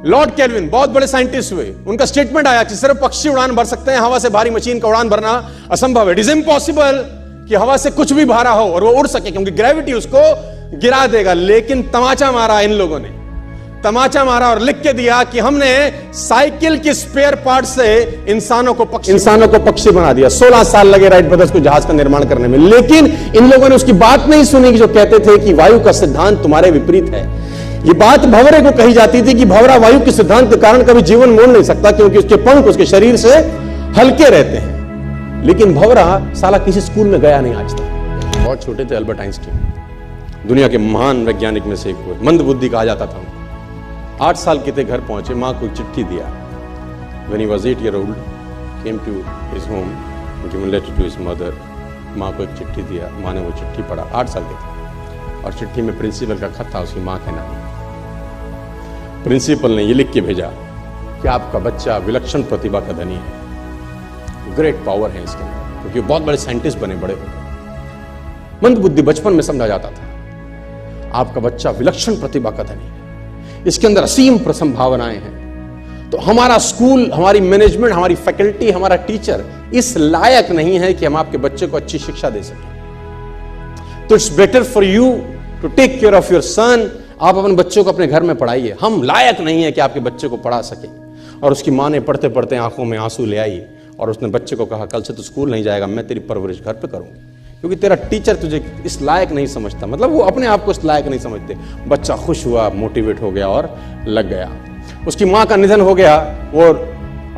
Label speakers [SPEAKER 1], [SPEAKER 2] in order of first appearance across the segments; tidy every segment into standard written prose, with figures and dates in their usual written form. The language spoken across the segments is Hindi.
[SPEAKER 1] लॉर्ड केल्विन बहुत बड़े साइंटिस्ट हुए, उनका स्टेटमेंट आया कि सिर्फ पक्षी उड़ान भर सकते हैं, हवा से भारी मशीन का उड़ान भरना असंभव है। इट इज इम्पॉसिबल कि हवा से कुछ भी भारा हो और वो उड़ सके, क्योंकि ग्रेविटी उसको गिरा देगा। लेकिन तमाचा मारा इन लोगों ने, तमाचा मारा और लिख के दिया कि हमने साइकिल के स्पेयर पार्ट से इंसानों को पक्षी बना दिया। 16 साल लगे राइट ब्रदर्स को जहाज का निर्माण करने में, लेकिन इन लोगों ने उसकी बात नहीं सुनी कि जो कहते थे कि वायु का सिद्धांत तुम्हारे विपरीत है। ये बात भंवरे को कही जाती थी कि भंवरा वायु के सिद्धांत के कारण कभी जीवन मोड़ नहीं सकता, क्योंकि उसके पंख उसके शरीर से हल्के रहते हैं। लेकिन भंवरा साला किसी स्कूल में गया नहीं आज तक। बहुत छोटे थे अल्बर्ट आइंस्टीन, दुनिया के महान वैज्ञानिक में से एक हुए, मंद बुद्धि कहा जाता था उनको। 8 साल के थे, घर पहुंचे, मां को चिट्ठी दिया। When he was 8 years old, came to his home, given letter to his mother. मां को एक चिट्ठी दिया, मां ने वो चिट्ठी पढ़ा। 8 साल के थे और चिट्ठी में प्रिंसिपल का खत था उसकी मां के नाम। प्रिंसिपल ने ये लिख के भेजा कि आपका बच्चा विलक्षण प्रतिभा का धनी है, ग्रेट पावर है इसके अंदर, क्योंकि बहुत बड़े साइंटिस्ट बने, बड़े हो गए। मंद बुद्धि बचपन में समझा जाता था, आपका बच्चा विलक्षण प्रतिभा का धनी है, इसके अंदर असीम संभावनाएं हैं। तो हमारा स्कूल, हमारी मैनेजमेंट, हमारी फैकल्टी, हमारा टीचर इस लायक नहीं है कि हम आपके बच्चे को अच्छी शिक्षा दे सकें। तो it's better for you to take care of your son. आप अपने बच्चों को अपने घर में पढ़ाइए, हम लायक नहीं है कि आपके बच्चे को पढ़ा सके। और उसकी मां ने पढ़ते पढ़ते आंखों में आंसू ले आई और उसने बच्चे को कहा, कल से तो स्कूल नहीं जाएगा, मैं तेरी परवरिश घर पे करूंगी, क्योंकि तेरा टीचर तुझे इस लायक नहीं समझता। मतलब वो अपने आप को इस लायक नहीं समझते। बच्चा खुश हुआ, मोटिवेट हो गया और लग गया। उसकी मां का निधन हो गया, वो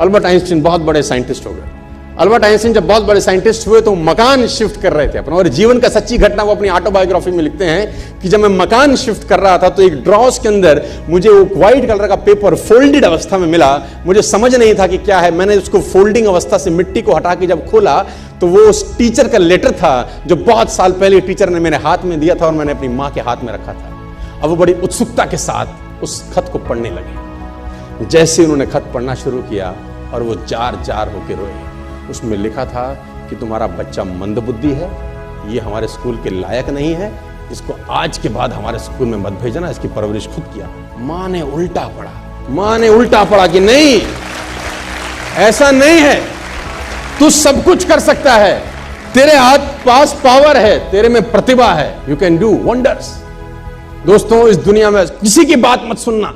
[SPEAKER 1] अल्बर्ट आइंस्टीन बहुत बड़े साइंटिस्ट हो गए। अल्बर्ट आइंस्टीन जब बहुत बड़े साइंटिस्ट हुए तो मकान शिफ्ट कर रहे थे अपना, और जीवन का सच्ची घटना वो अपनी ऑटोबायोग्राफी में लिखते हैं कि जब मैं मकान शिफ्ट कर रहा था तो एक ड्रॉस के अंदर मुझे वो व्हाइट कलर का पेपर फोल्डेड अवस्था में मिला। मुझे समझ नहीं था कि क्या है। मैंने उसको फोल्डिंग अवस्था से मिट्टी को हटा के जब खोला तो वो उस टीचर का लेटर था जो बहुत साल पहले टीचर ने मेरे हाथ में दिया था और मैंने अपनी मां के हाथ में रखा था। अब वो बड़ी उत्सुकता के साथ उस खत को पढ़ने लगे। जैसे उन्होंने खत पढ़ना शुरू किया और वो जार जार होके रोए। उसमें लिखा था कि तुम्हारा बच्चा मंदबुद्धि है, ये हमारे स्कूल के लायक नहीं है, इसको आज के बाद हमारे स्कूल में मत भेजना, इसकी परवरिश खुद किया। मां ने उल्टा पढ़ा, मां ने उल्टा पढ़ा कि नहीं, ऐसा नहीं है, तू सब कुछ कर सकता है, तेरे हाथ पास पावर है, तेरे में प्रतिभा है, यू कैन डू वंडर्स। दोस्तों, इस दुनिया में किसी की बात मत सुनना।